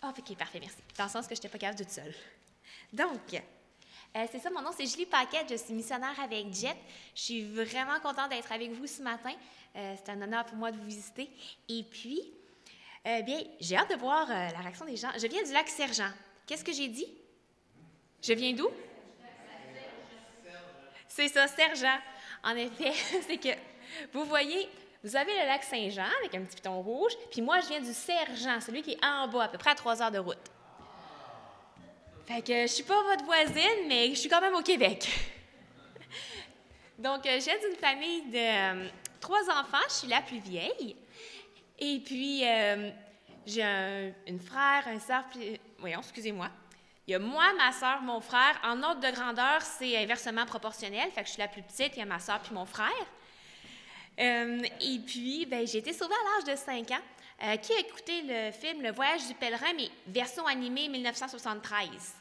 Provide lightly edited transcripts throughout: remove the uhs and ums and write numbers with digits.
Ah, OK, parfait, merci. Dans le sens que je n'étais pas capable toute seule. Donc, c'est ça, mon nom, c'est Julie Paquette. Je suis missionnaire avec Jet. Je suis vraiment contente d'être avec vous ce matin. C'est un honneur pour moi de vous visiter. Et puis, bien, j'ai hâte de voir la réaction des gens. Je viens du lac Sergent. Qu'est-ce que j'ai dit? Je viens d'où? C'est ça, Sergent. En effet, c'est que, vous voyez, vous avez le lac Saint-Jean avec un petit piton rouge, puis moi, je viens du Sergent, celui qui est en bas, à peu près à 3 heures de route. Fait que je suis pas votre voisine, mais je suis quand même au Québec. Donc, j'ai d'une famille de 3 enfants, je suis la plus vieille. Et puis, j'ai une frère, un sœur, puis... Voyons, excusez-moi. Il y a moi, ma sœur, mon frère. En ordre de grandeur, c'est inversement proportionnel. Fait que je suis la plus petite, il y a ma sœur puis mon frère. Et puis, ben, j'ai été sauvée à l'âge de 5 ans. Qui a écouté le film Le Voyage du pèlerin, mais version animée 1973?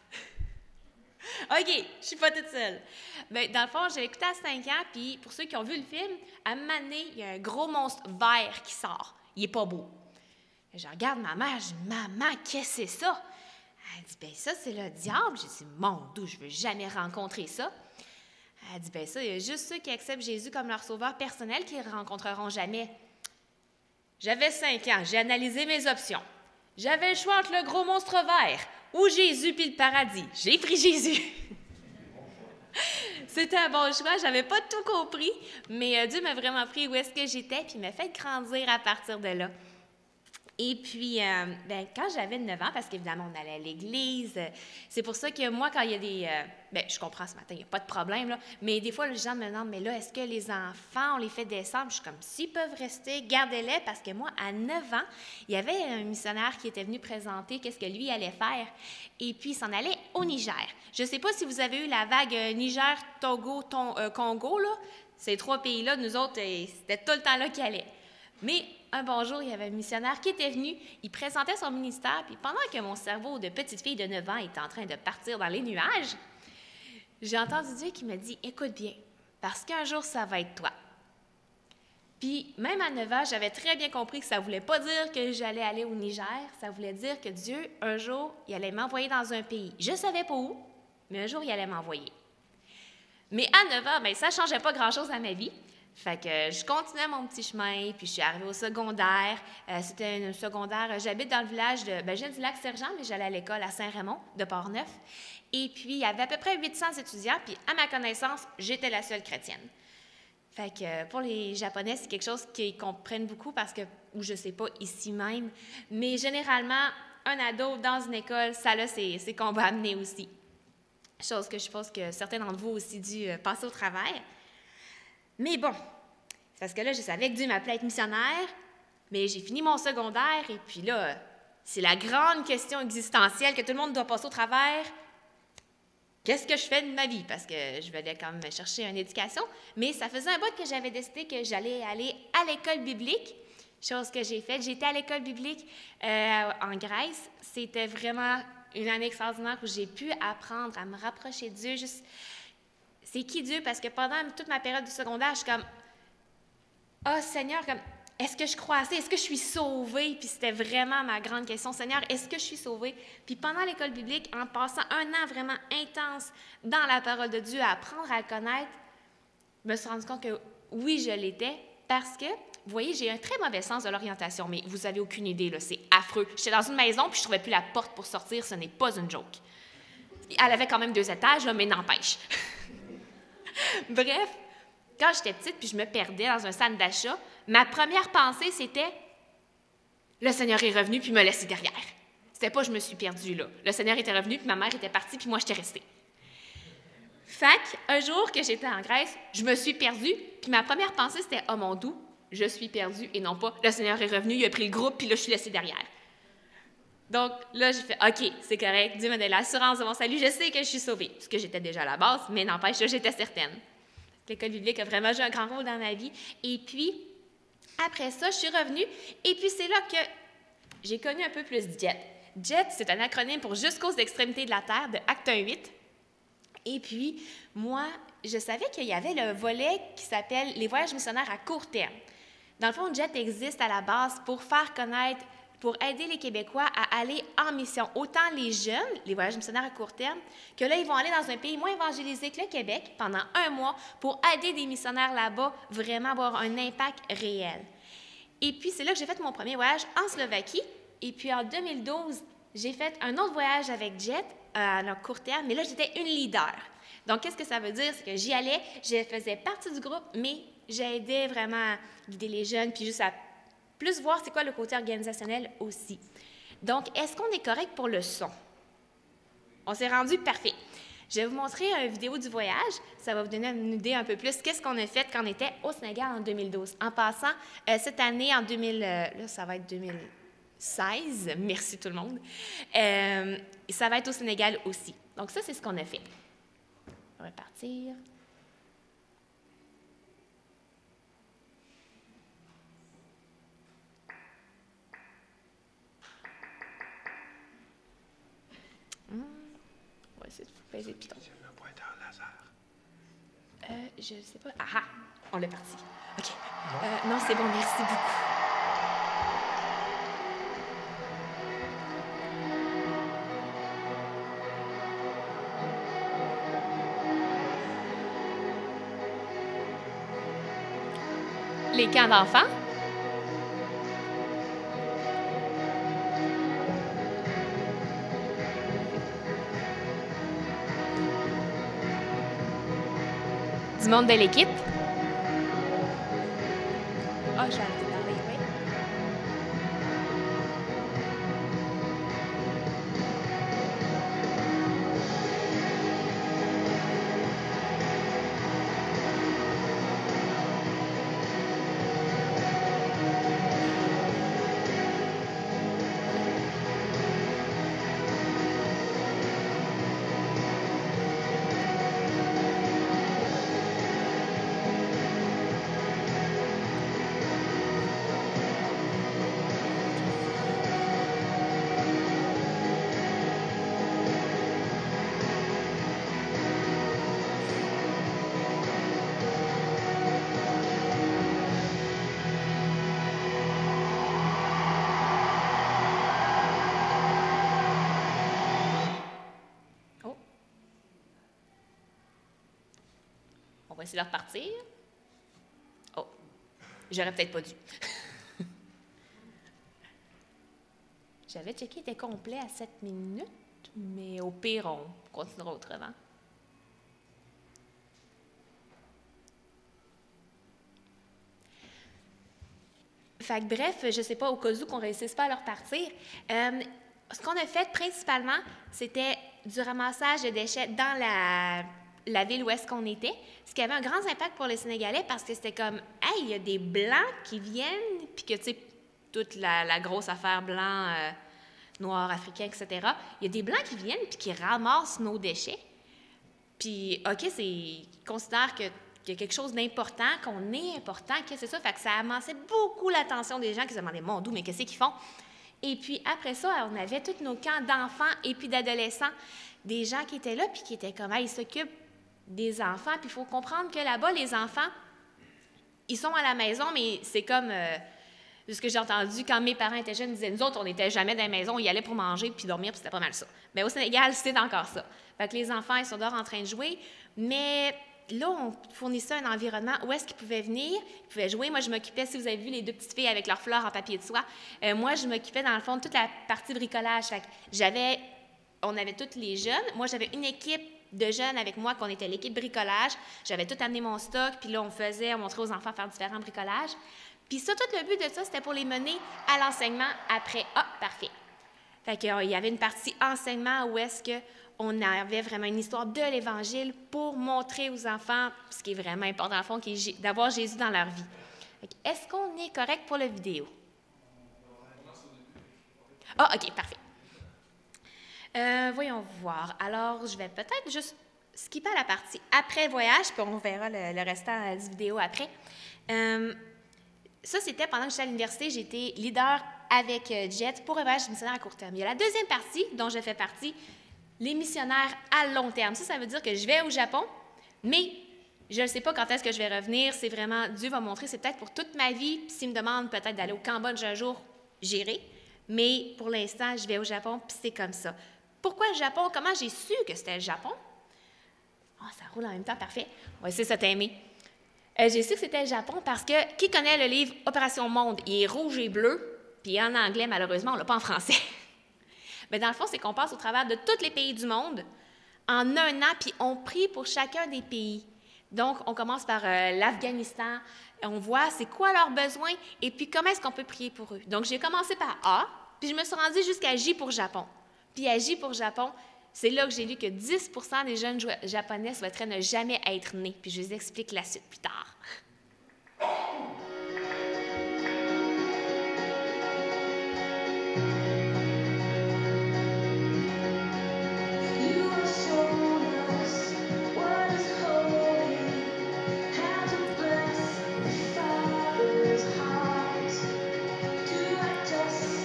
OK, je suis pas toute seule. Ben, dans le fond, j'ai écouté à 5 ans, puis pour ceux qui ont vu le film, à un moment donné, il y a un gros monstre vert qui sort. Il est pas beau. Je regarde ma mère, je dis « Maman, qu'est-ce que c'est ça? » Elle dit « Ben ça, c'est le diable. » J'ai dit « Mon Dieu, je veux jamais rencontrer ça. » Elle dit « Ben ça, il y a juste ceux qui acceptent Jésus comme leur sauveur personnel qui ne le rencontreront jamais. » J'avais 5 ans, j'ai analysé mes options. J'avais le choix entre le gros monstre vert ou Jésus puis le paradis. J'ai pris Jésus. C'était un bon choix, j'avais pas tout compris, mais Dieu m'a vraiment pris où est-ce que j'étais puis m'a fait grandir à partir de là. Et puis, ben, quand j'avais 9 ans, parce qu'évidemment, on allait à l'église, c'est pour ça que moi, quand il y a des... ben, je comprends ce matin, il n'y a pas de problème, là, mais des fois, les gens me demandent, mais là, est-ce que les enfants, on les fait descendre? Je suis comme, s'ils peuvent rester, gardez-les, parce que moi, à 9 ans, il y avait un missionnaire qui était venu présenter qu'est-ce que lui allait faire, et puis il s'en allait au Niger. Je ne sais pas si vous avez eu la vague Niger, Togo, Congo, là, ces 3 pays-là, nous autres, c'était tout le temps là qu'il allait. Mais un bon jour, il y avait un missionnaire qui était venu, il présentait son ministère, puis pendant que mon cerveau de petite fille de 9 ans était en train de partir dans les nuages, j'ai entendu Dieu qui me dit « Écoute bien, parce qu'un jour, ça va être toi. » Puis même à 9 ans, j'avais très bien compris que ça ne voulait pas dire que j'allais aller au Niger, ça voulait dire que Dieu, un jour, il allait m'envoyer dans un pays. Je ne savais pas où, mais un jour, il allait m'envoyer. Mais à 9 ans, bien, ça ne changeait pas grand-chose à ma vie. Fait que je continuais mon petit chemin, puis je suis arrivée au secondaire. C'était un secondaire, j'habite dans le village de... Ben, je viens du lac Sergent, mais j'allais à l'école à Saint-Raymond, de Port-Neuf. Et puis, il y avait à peu près 800 étudiants, puis à ma connaissance, j'étais la seule chrétienne. Fait que pour les Japonais, c'est quelque chose qu'ils comprennent beaucoup parce que, ou je sais pas, ici même, mais généralement, un ado dans une école, ça là, c'est qu'on va amener aussi. Chose que je pense que certains d'entre vous ont aussi dû passer au travers. Mais bon, c'est parce que là, je savais que Dieu m'appelait à être missionnaire, mais j'ai fini mon secondaire, et puis là, c'est la grande question existentielle que tout le monde doit passer au travers. Qu'est-ce que je fais de ma vie? Parce que je venais quand même chercher une éducation, mais ça faisait un bout que j'avais décidé que j'allais aller à l'école biblique, chose que j'ai faite. J'étais à l'école biblique en Grèce. C'était vraiment une année extraordinaire où j'ai pu apprendre à me rapprocher de Dieu, juste... C'est qui Dieu? Parce que pendant toute ma période du secondaire, je suis comme « Ah, Seigneur, comme, est-ce que je crois assez? Est-ce que je suis sauvée? » Puis c'était vraiment ma grande question. « Seigneur, est-ce que je suis sauvée? » Puis pendant l'école biblique, en passant un an vraiment intense dans la parole de Dieu, à apprendre à le connaître, je me suis rendu compte que oui, je l'étais parce que, vous voyez, j'ai un très mauvais sens de l'orientation, mais vous n'avez aucune idée, là, c'est affreux. J'étais dans une maison, puis je ne trouvais plus la porte pour sortir, ce n'est pas une joke. Elle avait quand même 2 étages, là, mais n'empêche. Bref, quand j'étais petite puis je me perdais dans un centre d'achat, ma première pensée, c'était « Le Seigneur est revenu puis me laissé derrière. » C'était pas « je me suis perdue là ». Le Seigneur était revenu puis ma mère était partie puis moi, j'étais restée. Fait qu'un jour que j'étais en Grèce, je me suis perdue puis ma première pensée, c'était « Oh mon Dieu, je suis perdue » et non pas « Le Seigneur est revenu, il a pris le groupe puis là, je suis laissée derrière. » Donc là, j'ai fait « OK, c'est correct, Dieu m'a donné l'assurance de mon salut, je sais que je suis sauvée. » Ce que j'étais déjà à la base, mais n'empêche, j'étais certaine. L'école biblique a vraiment joué un grand rôle dans ma vie. Et puis, après ça, je suis revenue. Et puis, c'est là que j'ai connu un peu plus JET. JET, c'est un acronyme pour Jusqu'aux extrémités de la terre, de Acte 1:8. Et puis, moi, je savais qu'il y avait le volet qui s'appelle « Les voyages missionnaires à court terme ». Dans le fond, JET existe à la base pour faire connaître, pour aider les Québécois à aller en mission. Autant les jeunes, les voyages missionnaires à court terme, que là, ils vont aller dans un pays moins évangélisé que le Québec pendant 1 mois pour aider des missionnaires là-bas, vraiment avoir un impact réel. Et puis, c'est là que j'ai fait mon premier voyage en Slovaquie. Et puis, en 2012, j'ai fait un autre voyage avec Jet à court terme, mais là, j'étais une leader. Donc, qu'est-ce que ça veut dire? C'est que j'y allais, je faisais partie du groupe, mais j'aidais vraiment à guider les jeunes, puis juste à plus voir c'est quoi le côté organisationnel aussi. Donc, est-ce qu'on est correct pour le son? On s'est rendu parfait. Je vais vous montrer une vidéo du voyage. Ça va vous donner une idée un peu plus qu'est-ce qu'on a fait quand on était au Sénégal en 2012. En passant, cette année, en 2000, là, ça va être 2016. Merci tout le monde. Ça va être au Sénégal aussi. Donc, ça, c'est ce qu'on a fait. On va partir. On va essayer de peser le piton. Un pointeur laser. Je ne sais pas. Ah, on est parti. OK. Non, c'est bon, merci beaucoup. Les camps d'enfants. Du monde de l'équipe. Ah, je vais arrêter de parler, oui. On va essayer de repartir. Oh, j'aurais peut-être pas dû. J'avais checké, il était complet à 7 minutes, mais au pire, on continuera autrement. Fait que bref, je ne sais pas, au cas où qu'on ne réussisse pas à leur partir. Ce qu'on a fait principalement, c'était du ramassage de déchets dans la ville où est-ce qu'on était, ce qui avait un grand impact pour les Sénégalais parce que c'était comme, hey, il y a des Blancs qui viennent, puis que, tu sais, toute la grosse affaire blanc, noir, africain, etc., il y a des Blancs qui viennent puis qui ramassent nos déchets. Puis, OK, ils considèrent qu'il y a quelque chose d'important, qu'on est important, que c'est ça. Fait que ça amassait beaucoup l'attention des gens qui se demandaient, mon Dieu, mais qu'est-ce qu'ils font? Et puis, après ça, on avait tous nos camps d'enfants et puis d'adolescents, des gens qui étaient là puis qui étaient comme, hey, ils s'occupent des enfants. Puis, il faut comprendre que là-bas, les enfants, ils sont à la maison, mais c'est comme, de ce que j'ai entendu, quand mes parents étaient jeunes, ils disaient, nous autres, on n'était jamais dans la maison, ils allaient pour manger puis dormir, puis c'était pas mal ça. Mais au Sénégal, c'est encore ça. Fait que les enfants, ils sont dehors en train de jouer, mais là, on fournissait un environnement où est-ce qu'ils pouvaient venir, ils pouvaient jouer. Moi, je m'occupais, si vous avez vu les deux petites filles avec leurs fleurs en papier de soie, moi, je m'occupais, dans le fond, de toute la partie bricolage. Fait que on avait tous les jeunes. Moi, j'avais une équipe de jeunes avec moi, qu'on était l'équipe bricolage. J'avais tout amené mon stock, puis là, on montrait aux enfants faire différents bricolages. Puis ça, tout le but de ça, c'était pour les mener à l'enseignement après. Ah, parfait. Fait qu'il y avait une partie enseignement où est-ce qu'on avait vraiment une histoire de l'Évangile pour montrer aux enfants ce qui est vraiment important, dans le fond, qui est d'avoir Jésus dans leur vie. Est-ce qu'on est correct pour la vidéo? Ah, OK, parfait. Voyons voir. Alors, je vais peut-être juste skipper la partie après voyage, puis on verra le restant du vidéo après. Ça, c'était pendant que j'étais à l'université, j'étais leader avec Jet pour un voyage missionnaire à court terme. Il y a la deuxième partie, dont je fais partie, les missionnaires à long terme. Ça veut dire que je vais au Japon, mais je ne sais pas quand est-ce que je vais revenir. C'est vraiment, Dieu va montrer, c'est peut-être pour toute ma vie. Puis s'il me demande peut-être d'aller au Cambodge un jour, j'irai. Mais pour l'instant, je vais au Japon, puis c'est comme ça. Pourquoi le Japon? Comment j'ai su que c'était le Japon? Oh, ça roule en même temps, parfait. On va essayer de t'aimer. J'ai su que c'était le Japon parce que, qui connaît le livre Opération Monde? Il est rouge et bleu, puis en anglais, malheureusement, on ne l'a pas en français. Mais dans le fond, c'est qu'on passe au travers de tous les pays du monde en un an, puis on prie pour chacun des pays. Donc, on commence par l'Afghanistan, on voit c'est quoi leurs besoins et puis comment est-ce qu'on peut prier pour eux. Donc, j'ai commencé par A, puis je me suis rendue jusqu'à J pour Japon. Puis à J pour Japon, c'est là que j'ai lu que 10 des jeunes Japonais souhaiteraient ne jamais être nés. Puis je vous explique la suite plus tard.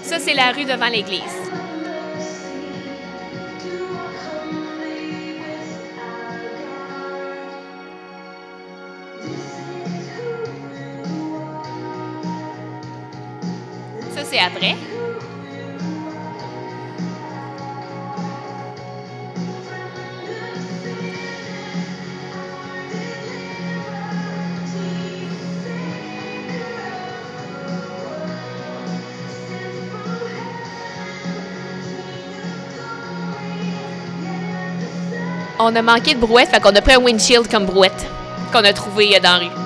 Ça, c'est la rue devant l'église. Ça, c'est après. On a manqué de brouette, fait qu'on a pris un windshield comme brouette qu'on a trouvé dans la rue.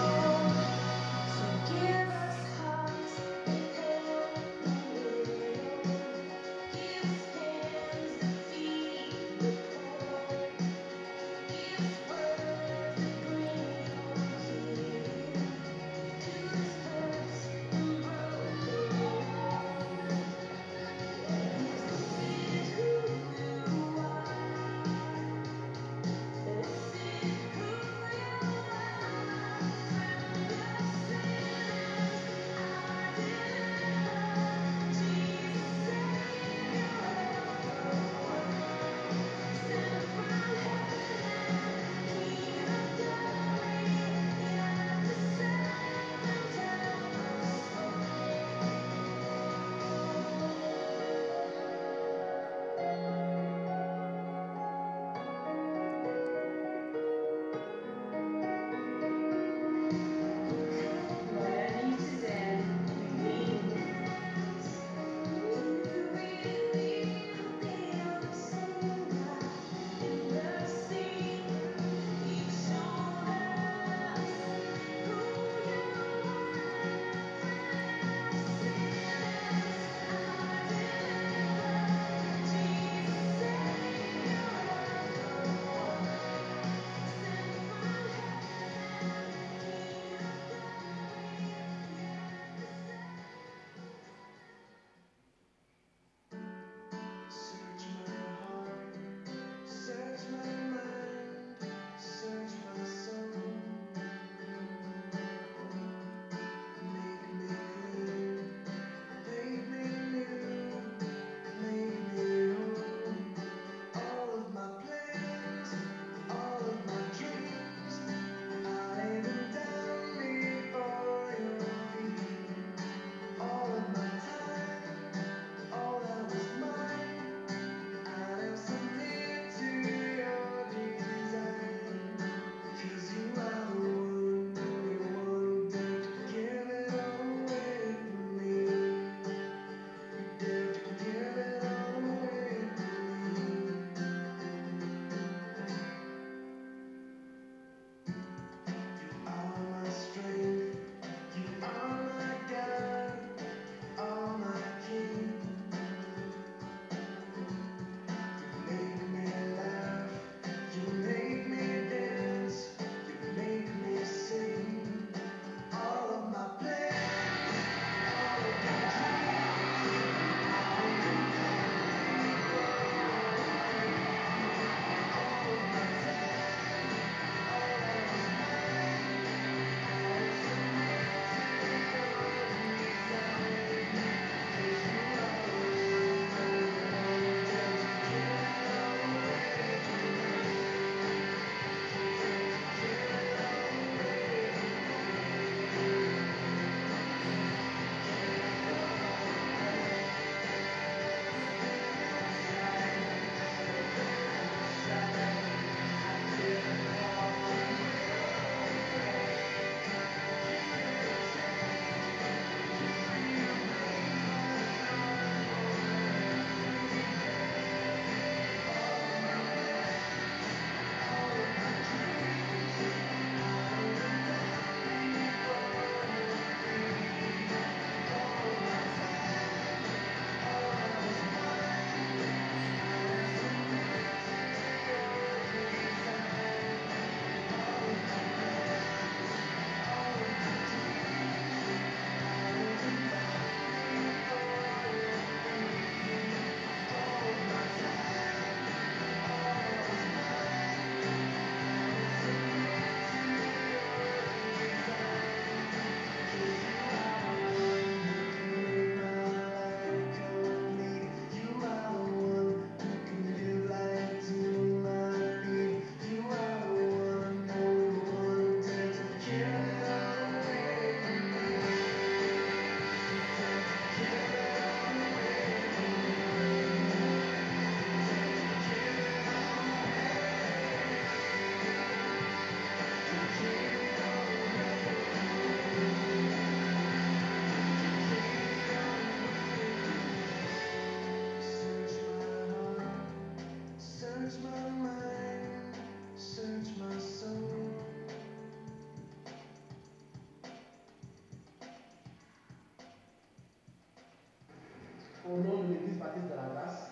baptiste de la grâce,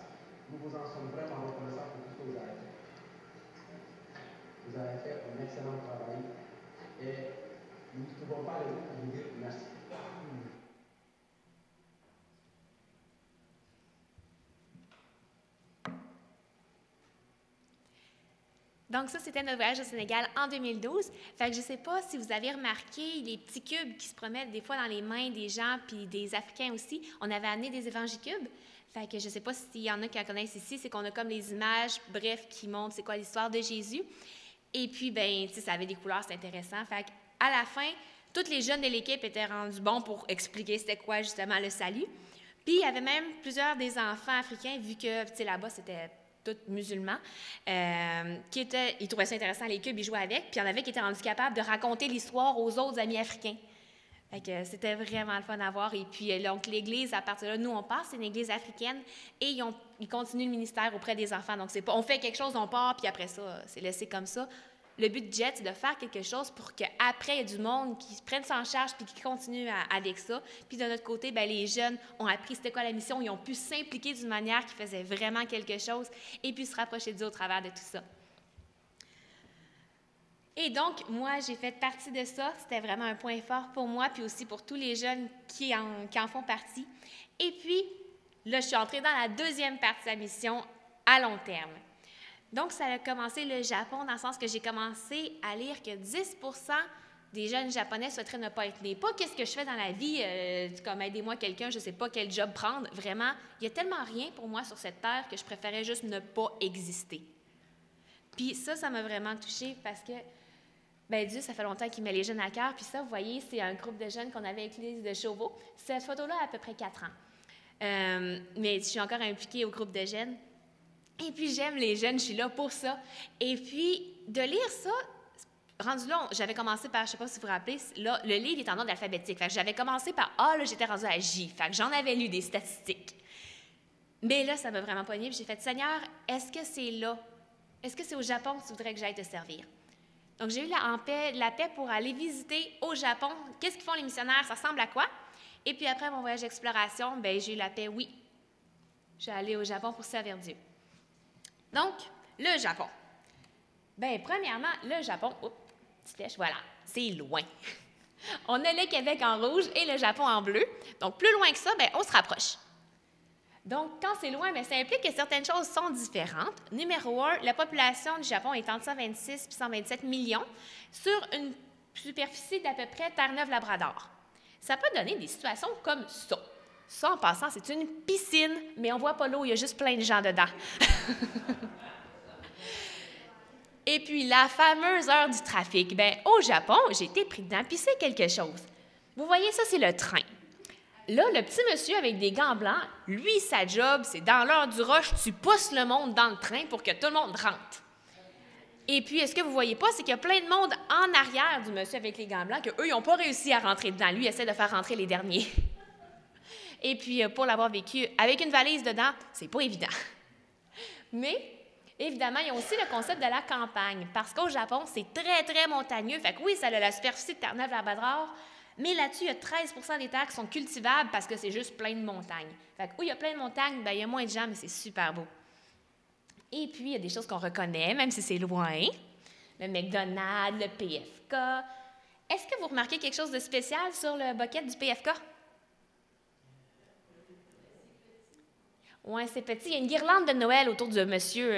nous vous en sommes vraiment reconnaissants pour tout ce que vous avez fait. Vous avez fait un excellent travail et nous ne trouvons pas les mots pour vous dire merci. Donc ça, c'était notre voyage au Sénégal en 2012. Fait que je ne sais pas si vous avez remarqué les petits cubes qui se promettent des fois dans les mains des gens, puis des Africains aussi. On avait amené des évangicubes. Fait que je ne sais pas s'il y en a qui en connaissent ici. C'est qu'on a comme les images, bref, qui montrent c'est quoi l'histoire de Jésus. Et puis, ben, tu sais, ça avait des couleurs, c'est intéressant. Fait qu'à la fin, tous les jeunes de l'équipe étaient rendus bons pour expliquer c'était quoi justement le salut. Puis il y avait même plusieurs des enfants africains, vu que, tu sais, là-bas, c'était tous musulmans, ils trouvaient ça intéressant, les cubes, ils jouaient avec, puis il y en avait qui étaient rendus capables de raconter l'histoire aux autres amis africains. Fait que c'était vraiment le fun à voir. Et puis, donc, l'Église, à partir de là, nous, on part, c'est une Église africaine, et ils continuent le ministère auprès des enfants. Donc, c'est pas, on fait quelque chose, on part, puis après ça, c'est laissé comme ça. Le but de JET, c'est de faire quelque chose pour qu'après, il y ait du monde qui prenne ça en charge puis qui continue avec ça. Puis de notre côté, bien, les jeunes ont appris c'était quoi la mission, ils ont pu s'impliquer d'une manière qui faisait vraiment quelque chose et puis se rapprocher de Dieu au travers de tout ça. Et donc, moi, j'ai fait partie de ça. C'était vraiment un point fort pour moi, puis aussi pour tous les jeunes qui en font partie. Et puis, là, je suis entrée dans la deuxième partie de la mission à long terme. Donc, ça a commencé le Japon, dans le sens que j'ai commencé à lire que 10 des jeunes Japonais souhaiteraient ne pas être nés. Pas qu'est-ce que je fais dans la vie, comme aidez-moi quelqu'un, je ne sais pas quel job prendre. Vraiment, il n'y a tellement rien pour moi sur cette terre que je préférais juste ne pas exister. Puis ça m'a vraiment touchée parce que, bien, Dieu, ça fait longtemps qu'il met les jeunes à cœur. Puis ça, vous voyez, c'est un groupe de jeunes qu'on avait avec l'église de Chauveau. Cette photo-là a à peu près 4 ans. Mais je suis encore impliquée au groupe de jeunes. Et puis, j'aime les jeunes, je suis là pour ça. Et puis, de lire ça, rendu là, j'avais commencé par, je ne sais pas si vous vous rappelez, là, le livre est en ordre alphabétique. Fait que j'avais commencé par A, là, j'étais rendue à J. Fait que j'en avais lu des statistiques. Mais là, ça m'a vraiment poignée. Puis j'ai fait, Seigneur, est-ce que c'est là? Est-ce que c'est au Japon que tu voudrais que j'aille te servir? Donc, j'ai eu la paix pour aller visiter au Japon. Qu'est-ce qu'ils font les missionnaires? Ça ressemble à quoi? Et puis après mon voyage d'exploration, bien, j'ai eu la paix, oui. Je suis allée au Japon pour servir Dieu. Donc, le Japon. Bien, premièrement, le Japon, petite flèche, voilà, c'est loin. On a le Québec en rouge et le Japon en bleu. Donc, plus loin que ça, bien, on se rapproche. Donc, quand c'est loin, bien, ça implique que certaines choses sont différentes. Numéro 1, la population du Japon est entre 126 et 127 millions sur une superficie d'à peu près Terre-Neuve-Labrador. Ça peut donner des situations comme ça. Ça, en passant, c'est une piscine, mais on ne voit pas l'eau, il y a juste plein de gens dedans. Et puis, la fameuse heure du trafic. Bien, au Japon, j'ai été pris dedans, puis c'est quelque chose. Vous voyez, ça, c'est le train. Là, le petit monsieur avec des gants blancs, lui, sa job, c'est dans l'heure du rush, tu pousses le monde dans le train pour que tout le monde rentre. Et puis, ce que vous ne voyez pas, c'est qu'il y a plein de monde en arrière du monsieur avec les gants blancs, qu'eux, ils n'ont pas réussi à rentrer dedans. Lui, il essaie de faire rentrer les derniers. Et puis, pour l'avoir vécu avec une valise dedans, c'est pas évident. Mais, évidemment, il y a aussi le concept de la campagne, parce qu'au Japon, c'est très, très montagneux. Fait que oui, ça a la superficie de Terre-Neuve-Labrador, mais là-dessus, il y a 13 des terres qui sont cultivables parce que c'est juste plein de montagnes. Fait que où il y a plein de montagnes, bien, il y a moins de gens, mais c'est super beau. Et puis, il y a des choses qu'on reconnaît, même si c'est loin. Le McDonald's, le PFK. Est-ce que vous remarquez quelque chose de spécial sur le bucket du PFK? Oui, c'est petit. Il y a une guirlande de Noël autour du monsieur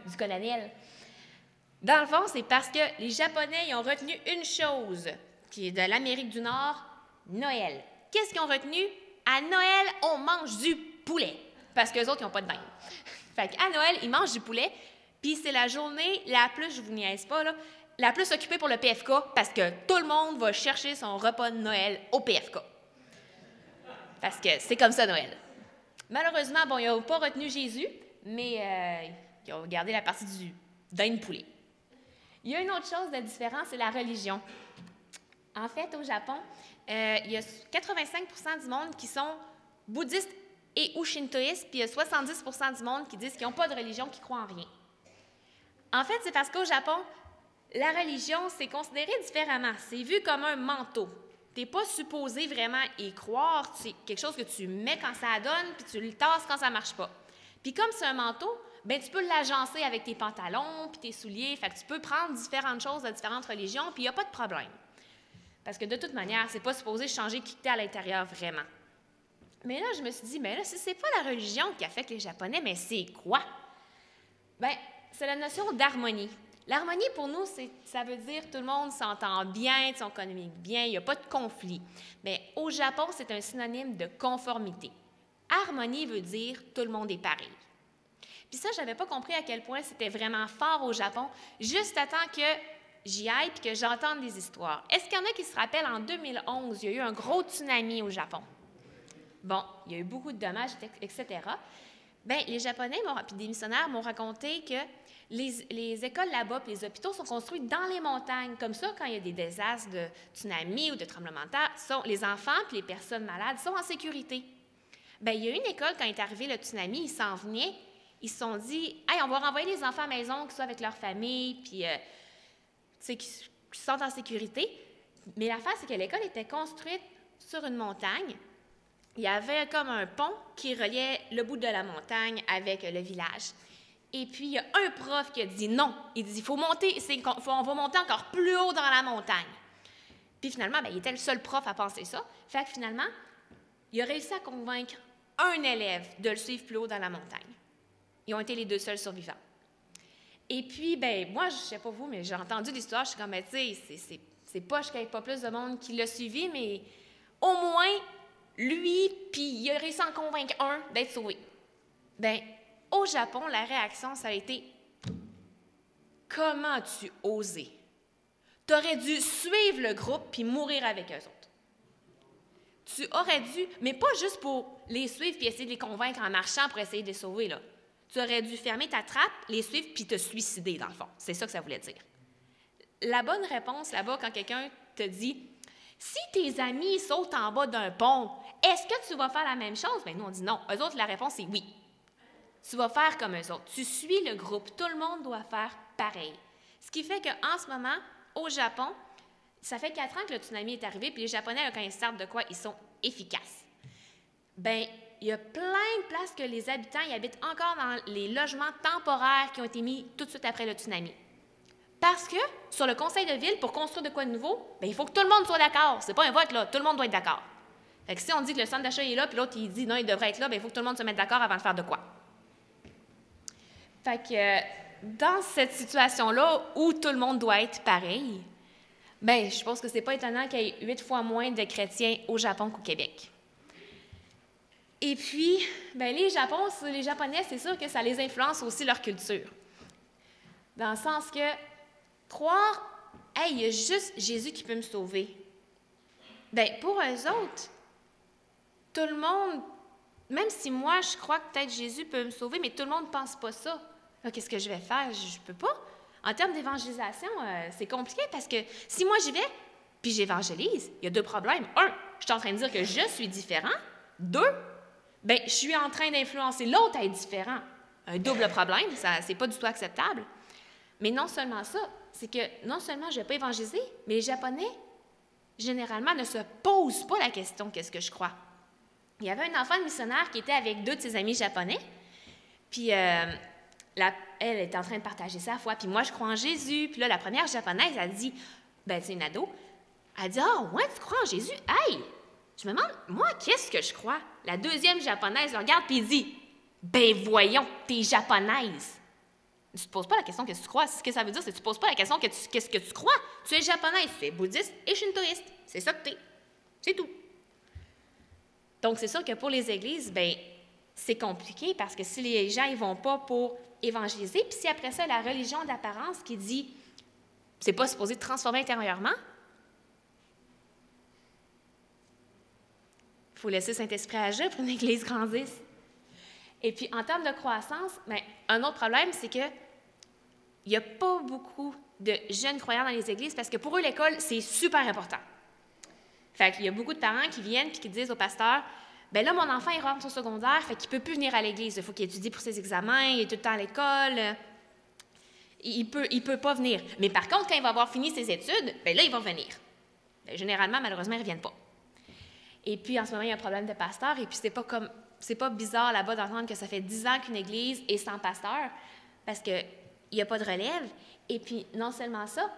du colonel. Dans le fond, c'est parce que les Japonais ils ont retenu une chose qui est de l'Amérique du Nord, Noël. Qu'est-ce qu'ils ont retenu? À Noël, on mange du poulet. Parce qu'eux autres, ils n'ont pas de dinde. Fait qu'à Noël, ils mangent du poulet. Puis c'est la journée la plus, je vous niaise pas, là, la plus occupée pour le PFK parce que tout le monde va chercher son repas de Noël au PFK. Parce que c'est comme ça, Noël. Malheureusement, bon, ils n'ont pas retenu Jésus, mais ils ont gardé la partie du dinde poulet. Il y a une autre chose de différent, c'est la religion. En fait, au Japon, il y a 85 du monde qui sont bouddhistes et ou shintoïstes, puis il y a 70 du monde qui disent qu'ils n'ont pas de religion, qui croient en rien. En fait, c'est parce qu'au Japon, la religion, c'est considéré différemment. C'est vu comme un manteau. Tu n'es pas supposé vraiment y croire. C'est quelque chose que tu mets quand ça donne, puis tu le tasses quand ça ne marche pas. Puis comme c'est un manteau, ben tu peux l'agencer avec tes pantalons puis tes souliers. Fait que tu peux prendre différentes choses de différentes religions, puis il n'y a pas de problème. Parce que de toute manière, c'est pas supposé changer qui tu es à l'intérieur vraiment. Mais là, je me suis dit, mais là, si c'est pas la religion qui affecte les Japonais, mais c'est quoi? Bien, c'est la notion d'harmonie. L'harmonie, pour nous, ça veut dire tout le monde s'entend bien, on communique bien, il n'y a pas de conflit. Mais au Japon, c'est un synonyme de conformité. Harmonie veut dire tout le monde est pareil. Puis ça, je n'avais pas compris à quel point c'était vraiment fort au Japon, juste à temps que j'y aille et que j'entende des histoires. Est-ce qu'il y en a qui se rappellent, en 2011, il y a eu un gros tsunami au Japon? Bon, il y a eu beaucoup de dommages, etc. Bien, les Japonais puis des missionnaires m'ont raconté que les écoles là-bas puis les hôpitaux sont construits dans les montagnes. Comme ça, quand il y a des désastres de tsunami ou de tremblements de terre, les enfants puis les personnes malades sont en sécurité. Bien, il y a une école, quand est arrivé le tsunami, ils s'en venaient, ils se sont dit « Hey, on va renvoyer les enfants à la maison, qui soient avec leur famille, puis qui se sentent en sécurité. » Mais l'affaire, c'est que l'école était construite sur une montagne. Il y avait comme un pont qui reliait le bout de la montagne avec le village. Et puis, il y a un prof qui a dit non. Il dit, il faut monter, on va monter encore plus haut dans la montagne. Puis finalement, bien, il était le seul prof à penser ça. Fait que finalement, il a réussi à convaincre un élève de le suivre plus haut dans la montagne. Ils ont été les 2 seuls survivants. Et puis, bien, moi, je ne sais pas vous, mais j'ai entendu l'histoire, je suis comme, tu sais, c'est poche qu'il n'y ait pas plus de monde qui l'a suivi, mais au moins, lui, puis il a réussi à en convaincre un d'être sauvé. Bien, au Japon, la réaction, ça a été « Comment as-tu osé? Tu aurais dû suivre le groupe puis mourir avec eux autres. Tu aurais dû, mais pas juste pour les suivre puis essayer de les convaincre en marchant pour essayer de les sauver, là. Tu aurais dû fermer ta trappe, les suivre puis te suicider, dans le fond. C'est ça que ça voulait dire. La bonne réponse là-bas, quand quelqu'un te dit « Si tes amis sautent en bas d'un pont, est-ce que tu vas faire la même chose? » Bien, nous, on dit non. Eux autres, la réponse est oui. Tu vas faire comme eux autres. Tu suis le groupe. Tout le monde doit faire pareil. Ce qui fait qu'en ce moment, au Japon, ça fait 4 ans que le tsunami est arrivé, puis les Japonais, là, quand ils savent de quoi, ils sont efficaces. Bien, il y a plein de places que les habitants y habitent encore dans les logements temporaires qui ont été mis tout de suite après le tsunami. Parce que, sur le conseil de ville, pour construire de quoi de nouveau, bien, il faut que tout le monde soit d'accord. C'est pas un vote, là. Tout le monde doit être d'accord. Fait que si on dit que le centre d'achat est là, puis l'autre, il dit non, il devrait être là, bien, il faut que tout le monde se mette d'accord avant de faire de quoi. Fait que, dans cette situation-là, où tout le monde doit être pareil, bien, je pense que c'est pas étonnant qu'il y ait 8 fois moins de chrétiens au Japon qu'au Québec. Et puis, bien, les Japonais, c'est sûr que ça les influence aussi leur culture. Dans le sens que, croire, hey, il y a juste Jésus qui peut me sauver. Bien, pour eux autres, tout le monde, même si moi, je crois que peut-être Jésus peut me sauver, mais tout le monde ne pense pas ça. Là, qu'est-ce que je vais faire? Je ne peux pas. En termes d'évangélisation, c'est compliqué parce que si moi j'y vais, puis j'évangélise, il y a 2 problèmes. 1, je suis en train de dire que je suis différent. 2, bien, je suis en train d'influencer l'autre à être différent. Un double problème, ça, c'est pas du tout acceptable. Mais non seulement ça, c'est que non seulement je ne vais pas évangéliser, mais les Japonais, généralement, ne se posent pas la question « qu'est-ce que je crois? » Il y avait un enfant de missionnaire qui était avec 2 de ses amis japonais, puis elle était en train de partager sa foi, puis moi, je crois en Jésus. Puis là, la première japonaise, elle dit, ben c'est une ado, elle dit « Ah, ouais, tu crois en Jésus? Hey! » Je me demande, moi, qu'est-ce que je crois? La deuxième japonaise le regarde, puis dit « Ben voyons, t'es japonaise! » Tu ne te poses pas la question qu'est-ce que tu crois. Ce que ça veut dire, c'est que tu ne poses pas la question qu'est-ce que tu crois. Tu es japonaise, tu es bouddhiste et shintoïste. C'est ça que tu es. C'est tout. Donc, c'est sûr que pour les églises, bien, c'est compliqué parce que si les gens ne vont pas pour évangéliser, puis si après ça, la religion d'apparence qui dit c'est pas supposé te transformer intérieurement, il faut laisser Saint-Esprit agir pour une église grandisse. Et puis, en termes de croissance, bien, un autre problème, c'est qu'il n'y a pas beaucoup de jeunes croyants dans les églises parce que pour eux, l'école, c'est super important. Fait qu'il y a beaucoup de parents qui viennent et qui disent au pasteur, « Bien là, mon enfant, il rentre au secondaire, fait qu'il ne peut plus venir à l'église. Il faut qu'il étudie pour ses examens, il est tout le temps à l'école. Il peut pas venir. Mais par contre, quand il va avoir fini ses études, bien là, il va venir. » Bien, généralement, malheureusement, ils ne reviennent pas. Et puis, en ce moment, il y a un problème de pasteur, et puis c'est pas bizarre là-bas d'entendre que ça fait 10 ans qu'une église est sans pasteur, parce qu'il n'y a pas de relève. Et puis, non seulement ça,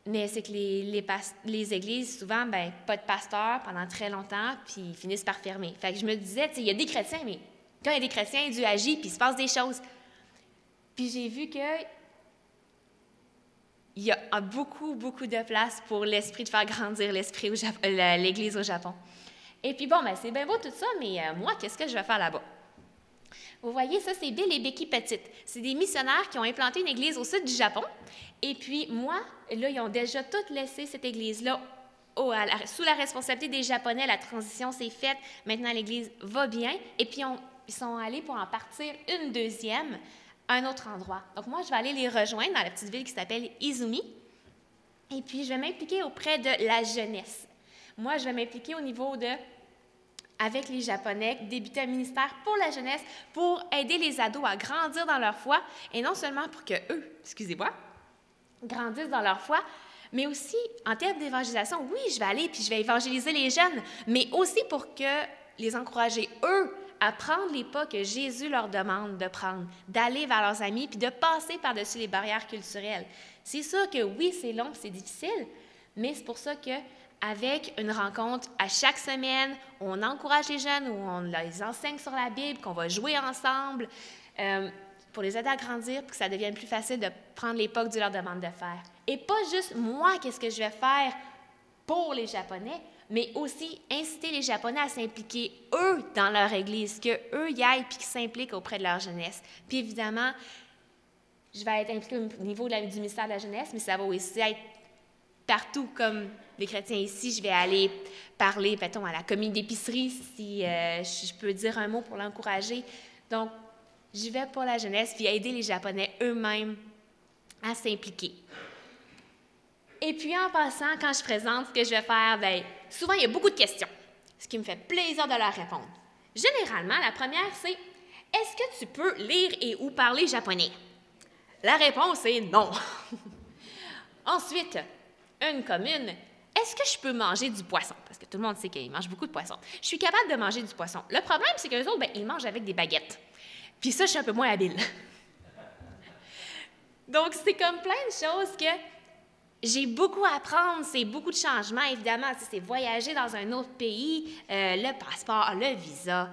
mais c'est que les églises, souvent, ben pas de pasteur pendant très longtemps, puis ils finissent par fermer. Fait que je me disais, tu sais, il y a des chrétiens, mais quand il y a des chrétiens, Dieu agit, puis il se passe des choses. Puis j'ai vu que il y a beaucoup, beaucoup de place pour l'esprit, de faire grandir l'esprit l'Église au Japon. Et puis bon, ben c'est bien beau tout ça, mais moi, qu'est-ce que je vais faire là-bas? Vous voyez, ça, c'est Bill et Becky Pettit. C'est des missionnaires qui ont implanté une église au sud du Japon. Et puis moi, là, ils ont déjà toutes laissé cette église-là sous la responsabilité des Japonais. La transition s'est faite. Maintenant, l'église va bien. Et puis, ils sont allés pour en partir une deuxième à un autre endroit. Donc, moi, je vais aller les rejoindre dans la petite ville qui s'appelle Izumi. Et puis, je vais m'impliquer auprès de la jeunesse. Moi, je vais m'impliquer au niveau avec les Japonais, débuter un ministère pour la jeunesse, pour aider les ados à grandir dans leur foi, et non seulement pour que eux, grandissent dans leur foi, mais aussi en termes d'évangélisation. Oui, je vais aller puis je vais évangéliser les jeunes, mais aussi pour que les encourager, eux, à prendre les pas que Jésus leur demande de prendre, d'aller vers leurs amis puis de passer par-dessus les barrières culturelles. C'est sûr que oui, c'est long, c'est difficile, mais c'est pour ça que avec une rencontre à chaque semaine, on encourage les jeunes, où on les enseigne sur la Bible, qu'on va jouer ensemble pour les aider à grandir, pour que ça devienne plus facile de prendre les pas que Dieu leur demande de faire. Et pas juste moi, qu'est-ce que je vais faire pour les Japonais, mais aussi inciter les Japonais à s'impliquer, eux, dans leur Église, qu'eux y aillent puis qu'ils s'impliquent auprès de leur jeunesse. Puis évidemment, je vais être impliquée au niveau du ministère de la jeunesse, mais ça va aussi être partout, comme les chrétiens ici. Je vais aller parler, mettons, à la commis d'épicerie, si je peux dire un mot pour l'encourager. Donc, je vais pour la jeunesse, puis aider les Japonais eux-mêmes à s'impliquer. Et puis, en passant, quand je présente ce que je vais faire, bien, souvent, il y a beaucoup de questions, ce qui me fait plaisir de leur répondre. Généralement, la première, c'est « Est-ce que tu peux lire et ou parler japonais? » La réponse est « Non. » Ensuite, une commune, est-ce que je peux manger du poisson? Parce que tout le monde sait qu'ils mangent beaucoup de poisson. Je suis capable de manger du poisson. Le problème, c'est qu'eux autres, bien, ils mangent avec des baguettes. Puis ça, je suis un peu moins habile. Donc, c'est comme plein de choses que j'ai beaucoup à apprendre. C'est beaucoup de changements, évidemment. C'est voyager dans un autre pays, le passeport, le visa,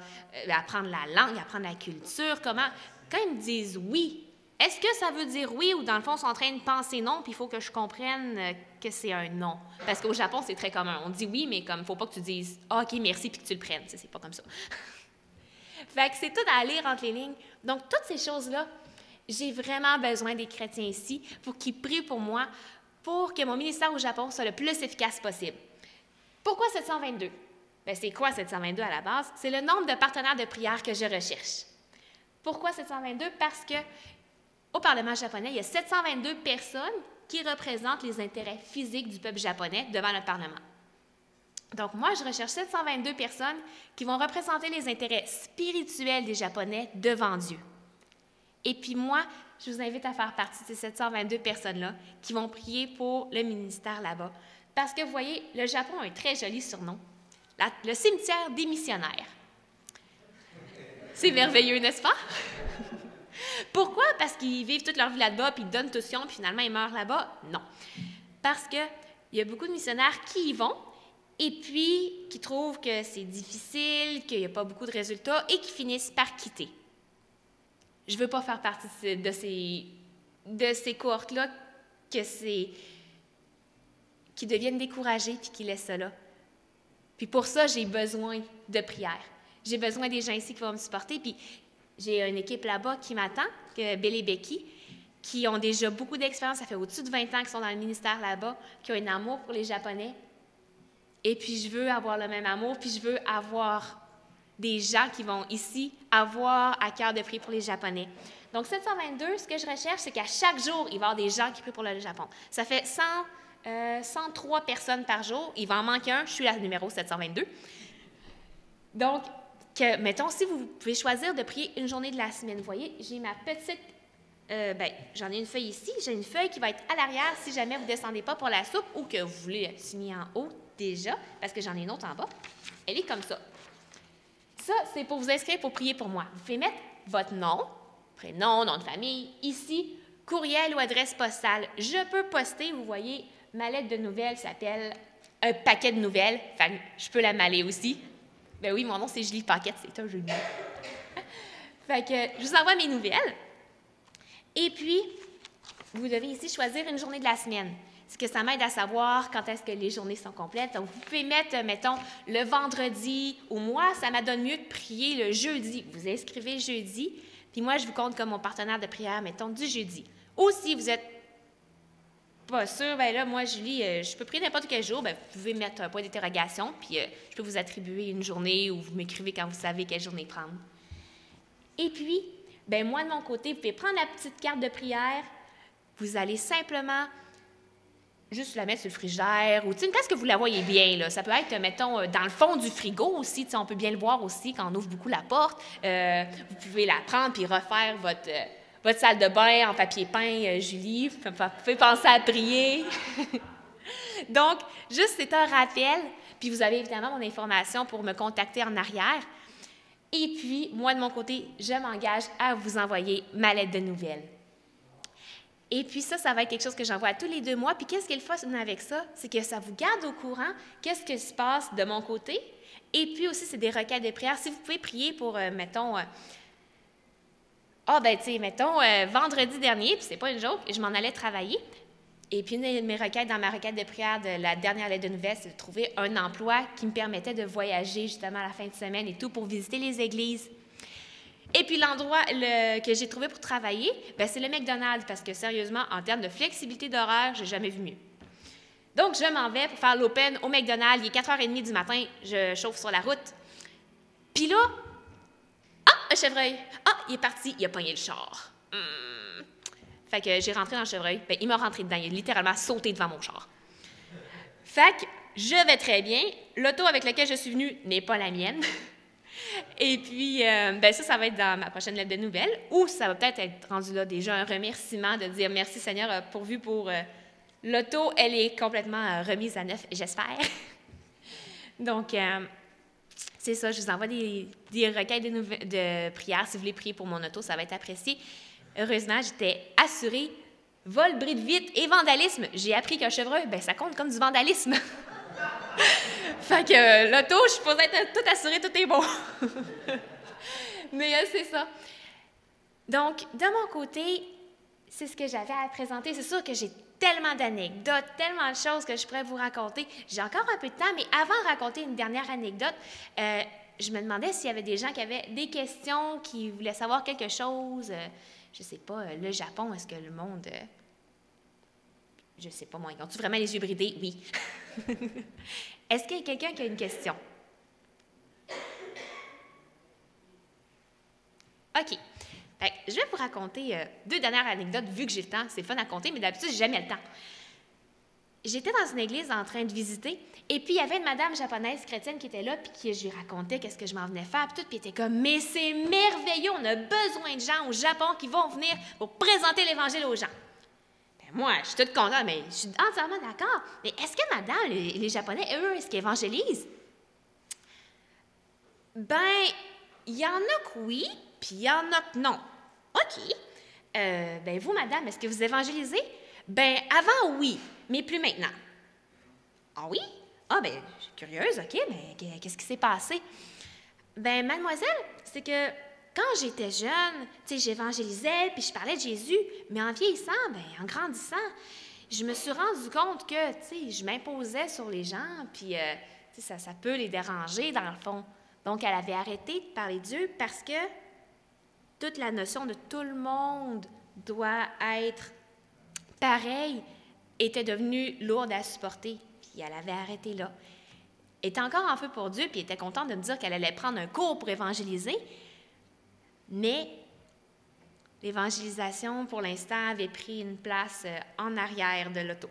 apprendre la langue, apprendre la culture. Comment? Quand ils me disent oui, est-ce que ça veut dire oui ou dans le fond, ils sont en train de penser non, puis il faut que je comprenne que c'est un non? Parce qu'au Japon, c'est très commun. On dit oui, mais comme il ne faut pas que tu dises ah, OK, merci, puis que tu le prennes. C'est pas comme ça. Fait que c'est tout à lire entre les lignes. Donc, toutes ces choses-là, j'ai vraiment besoin des chrétiens ici pour qu'ils prient pour moi, pour que mon ministère au Japon soit le plus efficace possible. Pourquoi 722? Bien, c'est quoi 722 à la base? C'est le nombre de partenaires de prière que je recherche. Pourquoi 722? Parce que au Parlement japonais, il y a 722 personnes qui représentent les intérêts physiques du peuple japonais devant le Parlement. Donc, moi, je recherche 722 personnes qui vont représenter les intérêts spirituels des Japonais devant Dieu. Et puis moi, je vous invite à faire partie de ces 722 personnes-là qui vont prier pour le ministère là-bas. Parce que, vous voyez, le Japon a un très joli surnom, le cimetière des missionnaires. C'est merveilleux, n'est-ce pas? Pourquoi? Parce qu'ils vivent toute leur vie là-bas, puis ils donnent tout puis finalement, ils meurent là-bas? Non. Parce qu'il y a beaucoup de missionnaires qui y vont, et puis qui trouvent que c'est difficile, qu'il n'y a pas beaucoup de résultats, et qui finissent par quitter. Je ne veux pas faire partie de ces cohortes-là qui deviennent découragés puis qui laissent ça là. Puis pour ça, j'ai besoin de prière. J'ai besoin des gens ici qui vont me supporter. Puis j'ai une équipe là-bas qui m'attend, Bill et Becky, qui ont déjà beaucoup d'expérience. Ça fait au-dessus de 20 ans qu'ils sont dans le ministère là-bas, qui ont un amour pour les Japonais. Et puis je veux avoir le même amour, puis je veux avoir des gens qui vont ici avoir à cœur de prier pour les Japonais. Donc, 722, ce que je recherche, c'est qu'à chaque jour, il va y avoir des gens qui prient pour le Japon. Ça fait 103 personnes par jour. Il va en manquer un. Je suis la numéro 722. Donc, mettons, si vous pouvez choisir de prier une journée de la semaine, vous voyez, j'ai ma petite Ben, j'en ai une feuille ici. J'ai une feuille qui va être à l'arrière si jamais vous ne descendez pas pour la soupe ou que vous voulez signer en haut déjà, parce que j'en ai une autre en bas. Elle est comme ça. Ça, c'est pour vous inscrire pour prier pour moi. Vous pouvez mettre votre nom, prénom, nom de famille, ici, courriel ou adresse postale. Je peux poster, vous voyez, ma lettre de nouvelles s'appelle un paquet de nouvelles. Enfin, je peux la maller aussi. Ben oui, mon nom, c'est Julie Paquette, c'est un jeu de mots. Fait que je vous envoie mes nouvelles. Et puis, vous devez ici choisir une journée de la semaine. Ce que ça m'aide à savoir quand est-ce que les journées sont complètes. Donc, vous pouvez mettre, mettons, le vendredi, ou moi, ça me donne mieux de prier le jeudi. Vous inscrivez jeudi, puis moi, je vous compte comme mon partenaire de prière, mettons, du jeudi. Ou si vous êtes pas sûr, bien là, moi, Julie, je peux prier n'importe quel jour, bien, vous pouvez mettre un point d'interrogation, puis je peux vous attribuer une journée ou vous m'écrivez quand vous savez quelle journée prendre. Et puis, bien, moi, de mon côté, vous pouvez prendre la petite carte de prière, vous allez simplement juste la mettre sur le frigidaire ou une place que vous la voyez bien. Là. Ça peut être, mettons, dans le fond du frigo aussi. On peut bien le voir aussi quand on ouvre beaucoup la porte. Vous pouvez la prendre puis refaire votre salle de bain en papier peint, Julie. Vous pouvez penser à prier. Donc, juste, c'est un rappel. Puis vous avez évidemment mon information pour me contacter en arrière. Et puis, moi, de mon côté, je m'engage à vous envoyer ma lettre de nouvelles. Et puis ça va être quelque chose que j'envoie tous les 2 mois. Puis qu'est-ce qui est le fun avec ça? C'est que ça vous garde au courant qu'est-ce qui se passe de mon côté. Et puis aussi, c'est des requêtes de prière. Si vous pouvez prier pour, mettons, vendredi dernier, puis c'est pas une joke, je m'en allais travailler. Et puis une de mes requêtes, dans ma requête de prière de la dernière lettre de nouvelles, c'est de trouver un emploi qui me permettait de voyager justement à la fin de semaine et tout pour visiter les églises. Et puis l'endroit que j'ai trouvé pour travailler, bien, c'est le McDonald's parce que sérieusement, en termes de flexibilité d'horaire, je n'ai jamais vu mieux. Donc, je m'en vais pour faire l'open au McDonald's. Il est 4h30 du matin, je chauffe sur la route. Puis là, un chevreuil. Il est parti, il a pogné le char. Fait que j'ai rentré dans le chevreuil. Bien, il m'a rentré dedans, il a littéralement sauté devant mon char. Fait que je vais très bien. L'auto avec laquelle je suis venue n'est pas la mienne. Et puis, ça va être dans ma prochaine lettre de nouvelles, ou ça va peut-être être rendu là déjà un remerciement de dire merci Seigneur, pourvu pour l'auto, elle est complètement remise à neuf, j'espère. Donc, c'est ça, je vous envoie des requêtes de prière. Si vous voulez prier pour mon auto, ça va être apprécié. Heureusement, j'étais assurée, vol, bris de vitre et vandalisme. J'ai appris qu'un chevreuil, ça compte comme du vandalisme. Fait que l'auto, je suis supposée être tout assurée, tout est bon. Mais c'est ça. Donc, de mon côté, c'est ce que j'avais à présenter. C'est sûr que j'ai tellement d'anecdotes, tellement de choses que je pourrais vous raconter. J'ai encore un peu de temps, mais avant de raconter une dernière anecdote, je me demandais s'il y avait des gens qui avaient des questions, qui voulaient savoir quelque chose. Je sais pas, le Japon, est-ce que le monde... je sais pas, moi, ils ont-tu vraiment les yeux bridés? Oui. Est-ce qu'il y a quelqu'un qui a une question? OK. Fait que je vais vous raconter 2 dernières anecdotes, vu que j'ai le temps. C'est fun à compter, mais d'habitude, j'ai jamais le temps. J'étais dans une église en train de visiter, et puis il y avait une madame japonaise chrétienne qui était là, puis qui je lui racontais qu'est-ce que je m'en venais faire, puis tout, puis elle était comme « Mais c'est merveilleux, on a besoin de gens au Japon qui vont venir pour présenter l'Évangile aux gens. » Moi, je suis toute contente, mais je suis entièrement d'accord. Mais est-ce que, madame, les Japonais, eux, est-ce qu'ils évangélisent? Ben, il y en a que oui, puis il y en a que non. OK. Ben, vous, madame, est-ce que vous évangélisez? Ben, avant, oui, mais plus maintenant. Ah oui? Ah, ben, je suis curieuse, OK, mais qu'est-ce qui s'est passé? Ben, mademoiselle, c'est que quand j'étais jeune, j'évangélisais, puis je parlais de Jésus, mais en vieillissant, en grandissant, je me suis rendu compte que, je m'imposais sur les gens, puis, ça peut les déranger, dans le fond. Donc, elle avait arrêté de parler de Dieu parce que toute la notion de tout le monde doit être pareil était devenue lourde à supporter, puis elle avait arrêté là. Elle était encore en feu pour Dieu, puis elle était contente de me dire qu'elle allait prendre un cours pour évangéliser, mais l'évangélisation, pour l'instant, avait pris une place en arrière de l'auto.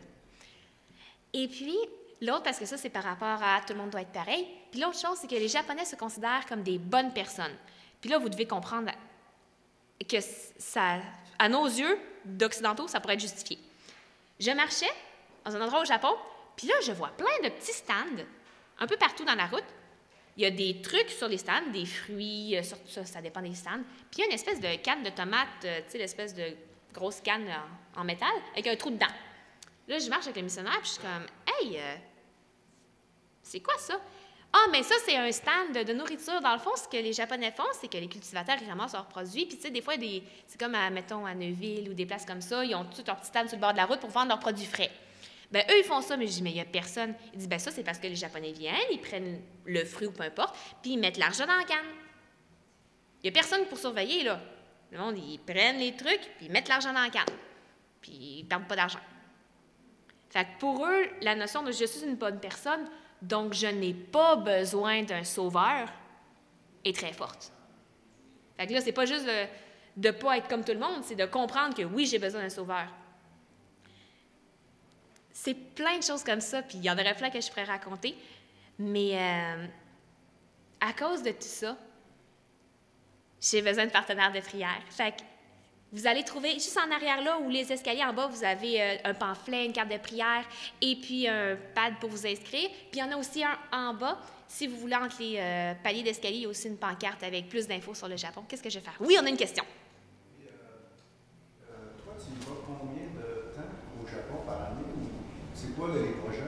Et puis, l'autre, parce que ça, c'est par rapport à tout le monde doit être pareil. Puis l'autre chose, c'est que les Japonais se considèrent comme des bonnes personnes. Puis là, vous devez comprendre que ça à nos yeux d'occidentaux, ça pourrait être justifié. Je marchais dans un endroit au Japon, puis là, je vois plein de petits stands un peu partout dans la route. Il y a des trucs sur les stands, des fruits, ça dépend des stands. Puis il y a une espèce de canne de tomate, tu sais, l'espèce de grosse canne en métal avec un trou dedans. Là, je marche avec le missionnaire, puis je suis comme « Hey, c'est quoi ça? » Ah, mais ça, c'est un stand de nourriture. Dans le fond, ce que les Japonais font, c'est que les cultivateurs, ils ramassent leurs produits. Puis, tu sais, des fois, c'est comme, mettons, à Neuville ou des places comme ça, ils ont tout leur petit stand sur le bord de la route pour vendre leurs produits frais. Bien, eux, ils font ça, mais je dis, mais il n'y a personne. Ils disent, bien, ça, c'est parce que les Japonais viennent, ils prennent le fruit ou peu importe, puis ils mettent l'argent dans la canne. Il n'y a personne pour surveiller, là. Le monde, ils prennent les trucs, puis ils mettent l'argent dans la canne. Puis ils ne perdent pas d'argent. Fait que pour eux, la notion de « je suis une bonne personne », donc, je n'ai pas besoin d'un sauveur est très forte. Fait que là, c'est pas juste de ne pas être comme tout le monde, c'est de comprendre que oui, j'ai besoin d'un sauveur. C'est plein de choses comme ça, puis il y en aurait plein que je pourrais raconter, mais à cause de tout ça, j'ai besoin de partenaires de prière. Fait que vous allez trouver, juste en arrière là, où les escaliers en bas, vous avez un pamphlet, une carte de prière et puis un pad pour vous inscrire. Puis il y en a aussi un en bas. Si vous voulez, entre les paliers d'escalier, il y a aussi une pancarte avec plus d'infos sur le Japon. Qu'est-ce que je vais faire? Oui, on a une question. Et, toi, tu y vas combien de temps au Japon par année? C'est quoi les projets?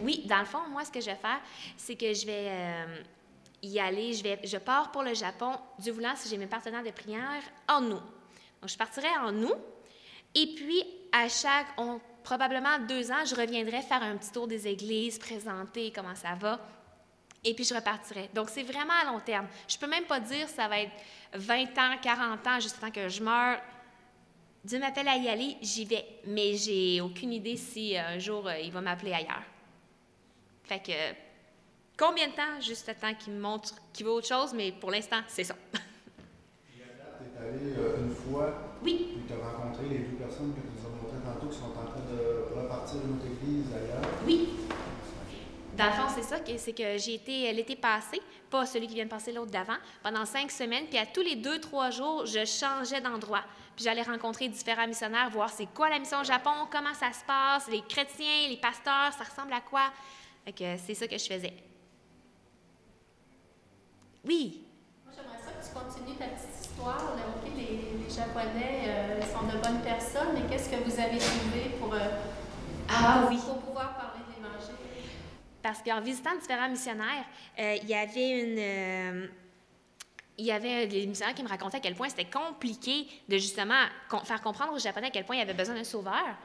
Oui, dans le fond, moi, ce que je vais faire, c'est que je vais y aller. Je pars pour le Japon, Dieu voulant, si j'ai mes partenaires de prière, en août. Donc, je partirai en août. Et puis, probablement 2 ans, je reviendrai faire un petit tour des églises, présenter comment ça va. Et puis, je repartirai. Donc, c'est vraiment à long terme. Je ne peux même pas dire ça va être 20 ans, 40 ans, juste temps que je meure. Dieu m'appelle à y aller, j'y vais. Mais j'ai aucune idée si un jour, il va m'appeler ailleurs. Fait que, combien de temps? Juste le temps qu'il me montre qu'il veut autre chose, mais pour l'instant, c'est ça. Tu es allé une fois, oui. Puis tu as rencontré les 2 personnes que tu nous as montrées tantôt qui sont en train de repartir d'une autre église ailleurs. Oui. Dans le fond, c'est ça, c'est que j'ai été l'été passé, pas celui qui vient de passer, l'autre d'avant, pendant 5 semaines, puis à tous les 2-3 jours, je changeais d'endroit. Puis j'allais rencontrer différents missionnaires, voir c'est quoi la mission au Japon, comment ça se passe, les chrétiens, les pasteurs, ça ressemble à quoi. Fait que c'est ça que je faisais. Oui. Moi, j'aimerais ça que tu continues ta petite histoire. Là. OK, les Japonais sont de bonnes personnes, mais qu'est-ce que vous avez trouvé pour pouvoir parler de l'Évangile? Parce qu'en visitant différents missionnaires, il y avait des missionnaires qui me racontaient à quel point c'était compliqué de justement faire comprendre aux Japonais à quel point il y avait besoin d'un sauveur.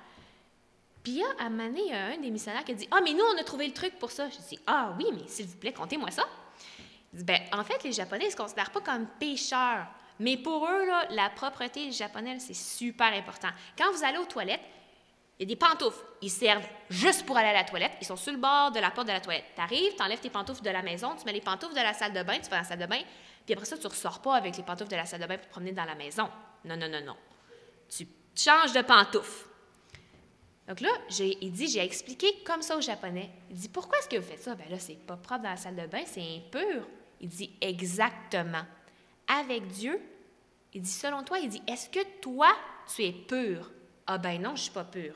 Puis à un moment donné, il y a un des missionnaires qui a dit « Ah, mais nous, on a trouvé le truc pour ça. » Je dis « Ah oui, mais s'il vous plaît, contez-moi ça. » Il dit « Bien, en fait, les Japonais ne se considèrent pas comme pécheurs. Mais pour eux, là, la propreté des Japonais, c'est super important. Quand vous allez aux toilettes, il y a des pantoufles. Ils servent juste pour aller à la toilette. Ils sont sur le bord de la porte de la toilette. Tu arrives, tu enlèves tes pantoufles de la maison, tu mets les pantoufles de la salle de bain, tu vas dans la salle de bain, puis après ça, tu ne ressors pas avec les pantoufles de la salle de bain pour te promener dans la maison. Non, non, non, non. Tu changes de pantoufles. Donc là, j'ai expliqué comme ça aux Japonais. Il dit, pourquoi est-ce que vous faites ça? Bien là, c'est pas propre dans la salle de bain, c'est impur. Il dit, exactement. Avec Dieu, il dit, selon toi, il dit, est-ce que toi, tu es pur? Ah ben non, je suis pas pur.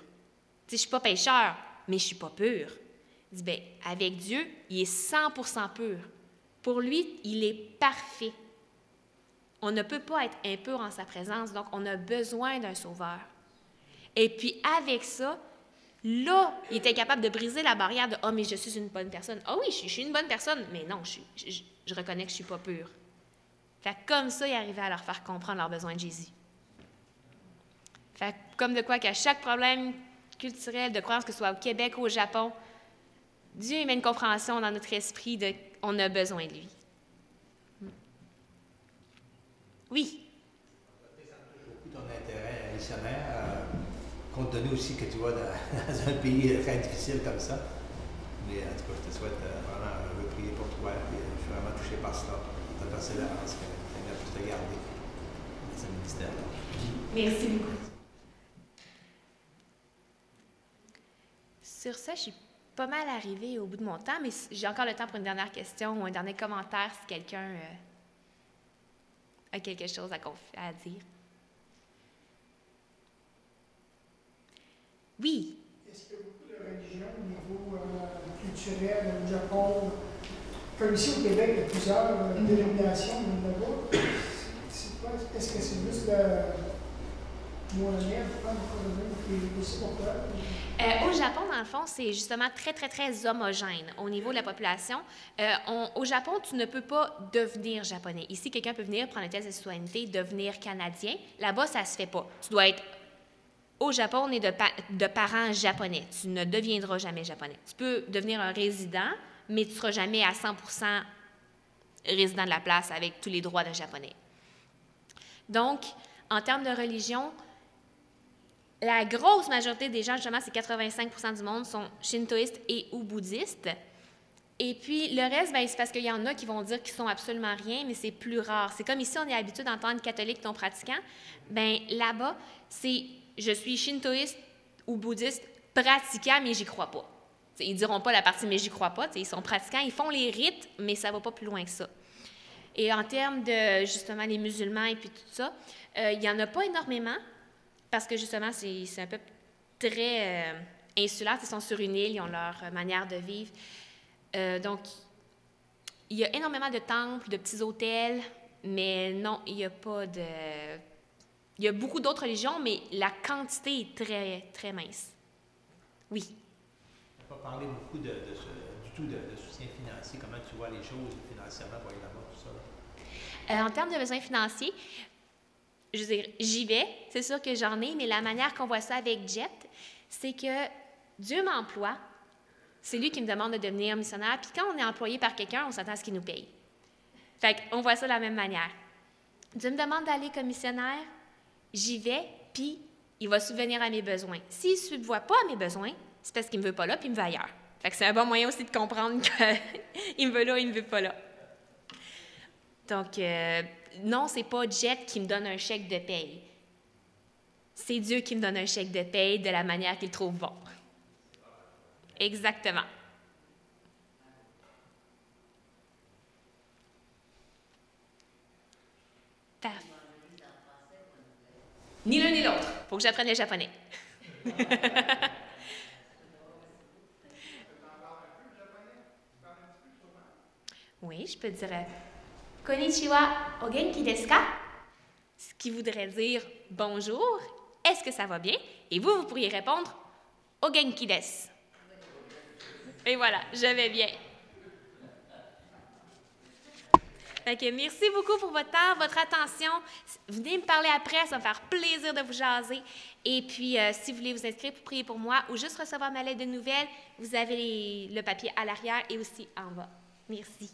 Tu sais, je suis pas pécheur, mais je suis pas pur. Il dit, bien, avec Dieu, il est 100% pur. Pour lui, il est parfait. On ne peut pas être impur en sa présence, donc on a besoin d'un sauveur. Et puis avec ça, là, il était capable de briser la barrière de « Ah, mais je suis une bonne personne. »« Ah oui, je suis une bonne personne, mais non, je reconnais que je ne suis pas pure. » Fait que comme ça, il arrivait à leur faire comprendre leurs besoins de Jésus. Fait que comme de quoi qu'à chaque problème culturel, de croyance, que ce soit au Québec ou au Japon, Dieu met une compréhension dans notre esprit de « On a besoin de lui. » Oui. Ça me touche beaucoup ton intérêt missionnaire, compte tenu aussi que tu vas dans un pays très difficile comme ça. Mais en tout cas, je te souhaite vraiment prier pour toi. Puis, je suis vraiment touché par cela, ta persévérance que tu as pu te garder dans ce ministère-là. Merci beaucoup. Sur ça, je suis pas mal arrivée au bout de mon temps, mais j'ai encore le temps pour une dernière question ou un dernier commentaire si quelqu'un a quelque chose à dire. Oui. Est-ce qu'il y a beaucoup de religions au niveau culturel au Japon? Comme ici au Québec, il y a plusieurs dénominations là-bas. C'est quoi? Est-ce que c'est juste le moyen de prendre qui est aussi populaire? Au Japon, dans le fond, c'est justement très, très, très homogène au niveau de la population. Au Japon, tu ne peux pas devenir japonais. Ici, quelqu'un peut venir prendre un test de citoyenneté, devenir canadien. Là-bas, ça ne se fait pas. Tu dois être au Japon, on est de parents japonais. Tu ne deviendras jamais japonais. Tu peux devenir un résident, mais tu ne seras jamais à 100% résident de la place avec tous les droits d'un japonais. Donc, en termes de religion, la grosse majorité des gens, justement, c'est 85% du monde, sont shintoïstes et ou bouddhistes. Et puis, le reste, bien, c'est parce qu'il y en a qui vont dire qu'ils sont absolument rien, mais c'est plus rare. C'est comme ici, on est habitué d'entendre catholique non pratiquant. Bien, là-bas, c'est je suis shintoïste ou bouddhiste pratiquant, mais j'y crois pas. T'sais, ils diront pas la partie mais j'y crois pas. Ils sont pratiquants, ils font les rites, mais ça va pas plus loin que ça. Et en termes de, justement, les musulmans et puis tout ça, il n'y en a pas énormément, parce que, justement, c'est un peuple très insulaire. Ils sont sur une île, ils ont leur manière de vivre. Donc, il y a énormément de temples, de petits hôtels, mais non, il n'y a pas de... Il y a beaucoup d'autres religions, mais la quantité est très, très mince. Oui. On n'a pas parlé beaucoup du tout de soutien financier. Comment tu vois les choses financièrement pour aller là-bas, tout ça? En termes de besoins financiers, je veux dire, j'y vais. C'est sûr que j'en ai, mais la manière qu'on voit ça avec Jet, c'est que Dieu m'emploie. C'est lui qui me demande de devenir missionnaire. Puis quand on est employé par quelqu'un, on s'attend à ce qu'il nous paye. Fait qu'on voit ça de la même manière. Dieu me demande d'aller comme missionnaire. J'y vais, puis il va subvenir à mes besoins. S'il ne subvoit pas à mes besoins, c'est parce qu'il ne me veut pas là, puis il me veut ailleurs. Fait que c'est un bon moyen aussi de comprendre qu'il me veut là, il ne me veut pas là. Donc, non, c'est pas Jet qui me donne un chèque de paye. C'est Dieu qui me donne un chèque de paye de la manière qu'il trouve bon. Exactement. Parfait. Ni l'un ni l'autre. Il faut que j'apprenne le japonais. Oui, je peux dire Konnichiwa, o genki desu ka? Ce qui voudrait dire bonjour, est-ce que ça va bien? Et vous pourriez répondre o genki desu. Et voilà, je vais bien. Fait que merci beaucoup pour votre temps, votre attention. Venez me parler après, ça va me faire plaisir de vous jaser. Et puis, si vous voulez vous inscrire pour prier pour moi ou juste recevoir ma lettre de nouvelles, vous avez le papier à l'arrière et aussi en bas. Merci.